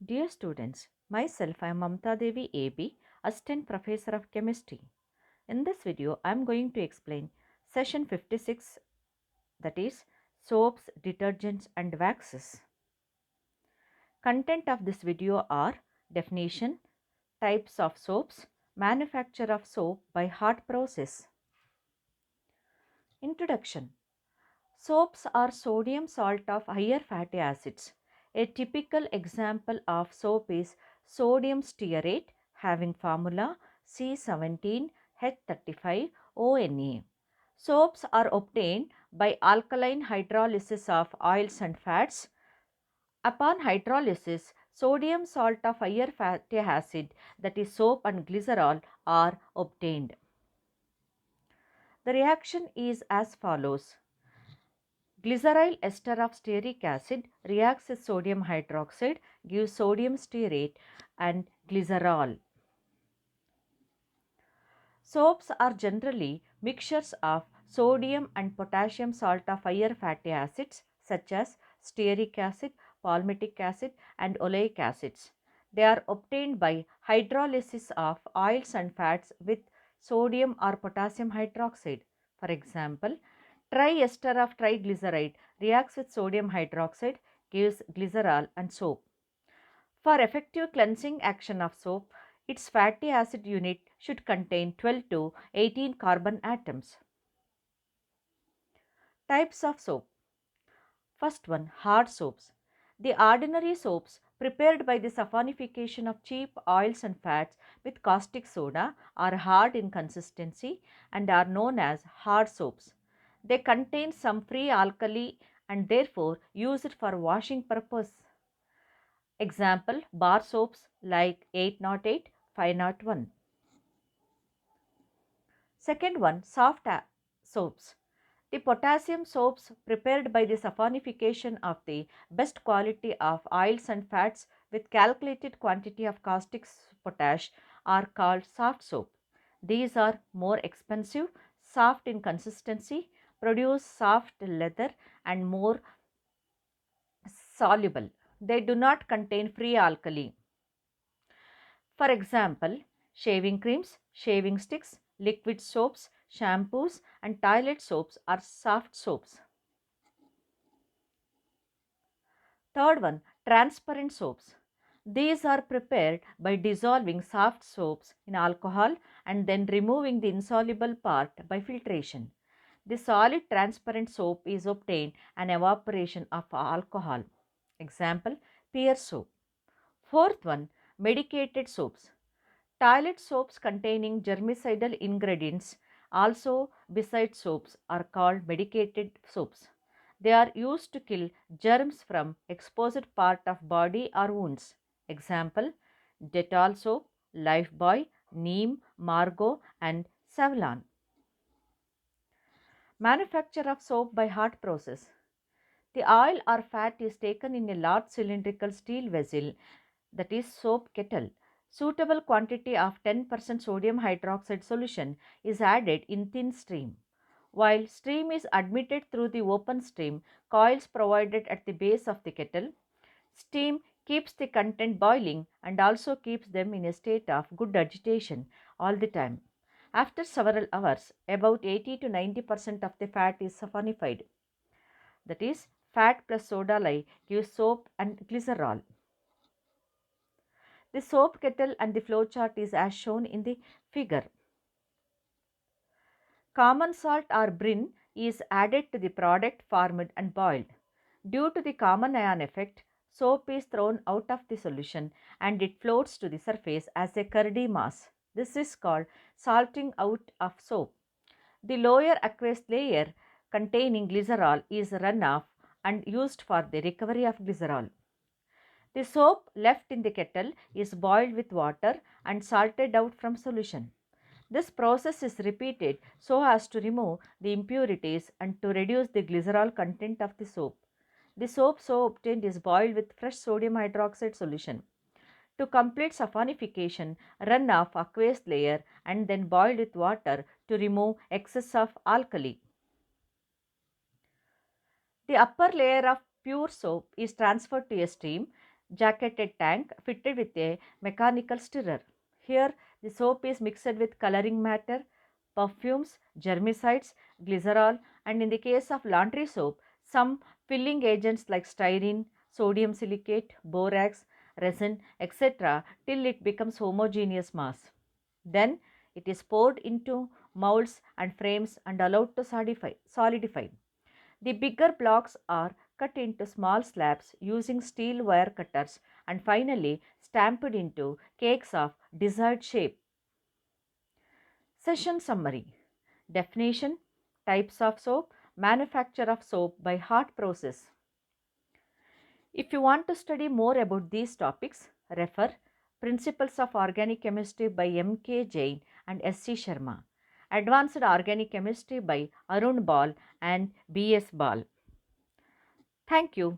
Dear students, myself I am Mamta Devi AB, Assistant Professor of Chemistry. In this video, I am going to explain session 56, that is soaps, detergents and waxes. Content of this video are definition, types of soaps, manufacture of soap by hot process. Introduction. Soaps are sodium salt of higher fatty acids. A typical example of soap is sodium stearate having formula C17H35ONa. Soaps are obtained by alkaline hydrolysis of oils and fats. Upon hydrolysis, sodium salt of higher fatty acid, that is soap and glycerol, are obtained. The reaction is as follows. Glyceryl ester of stearic acid reacts with sodium hydroxide, gives sodium stearate and glycerol. Soaps are generally mixtures of sodium and potassium salt of higher fatty acids such as stearic acid, palmitic acid and oleic acids. They are obtained by hydrolysis of oils and fats with sodium or potassium hydroxide. For example, triester of triglyceride reacts with sodium hydroxide, gives glycerol and soap. For effective cleansing action of soap, its fatty acid unit should contain 12 to 18 carbon atoms. Types of soap. First one, hard soaps. The ordinary soaps prepared by the saponification of cheap oils and fats with caustic soda are hard in consistency and are known as hard soaps. They contain some free alkali and therefore used for washing purpose. Example, bar soaps like 808, 501. Second one, soft soaps. The potassium soaps prepared by the saponification of the best quality of oils and fats with calculated quantity of caustic potash are called soft soap. These are more expensive, soft in consistency, produce soft leather and more soluble. They do not contain free alkali. For example, shaving creams, shaving sticks, liquid soaps, shampoos and toilet soaps are soft soaps. Third one, transparent soaps. These are prepared by dissolving soft soaps in alcohol and then removing the insoluble part by filtration. The solid transparent soap is obtained an evaporation of alcohol. Example, pear soap. Fourth one, medicated soaps. Toilet soaps containing germicidal ingredients, also besides soaps, are called medicated soaps. They are used to kill germs from exposed part of body or wounds. Example, Dettol soap, Lifebuoy, Neem, Margot and Savlon. Manufacture of soap by hot process. The oil or fat is taken in a large cylindrical steel vessel, that is soap kettle. Suitable quantity of 10% sodium hydroxide solution is added in thin stream. While steam is admitted through the open stream coils provided at the base of the kettle, steam keeps the content boiling and also keeps them in a state of good agitation all the time. After several hours, about 80 to 90% of the fat is saponified. That is, fat plus soda lye gives soap and glycerol. The soap kettle and the flow chart is as shown in the figure. Common salt or brine is added to the product formed and boiled. Due to the common ion effect, soap is thrown out of the solution and it floats to the surface as a curdy mass. This is called salting out of soap. The lower aqueous layer containing glycerol is run off and used for the recovery of glycerol. The soap left in the kettle is boiled with water and salted out from solution. This process is repeated so as to remove the impurities and to reduce the glycerol content of the soap. The soap so obtained is boiled with fresh sodium hydroxide solution. To complete saponification, run off aqueous layer and then boiled with water to remove excess of alkali. The upper layer of pure soap is transferred to a stream. jacketed tank fitted with a mechanical stirrer. Here, the soap is mixed with coloring matter, perfumes, germicides, glycerol, and in the case of laundry soap, some filling agents like styrene, sodium silicate, borax, resin, etc., till it becomes homogeneous mass. Then it is poured into molds and frames and allowed to solidify. The bigger blocks are cut into small slabs using steel wire cutters and finally stamped into cakes of desired shape. Session summary: definition, types of soap, manufacture of soap by hot process. If you want to study more about these topics, refer Principles of Organic Chemistry by M.K. Jain and S.C. Sharma, Advanced Organic Chemistry by Arun Bal and B.S. Bal. Thank you.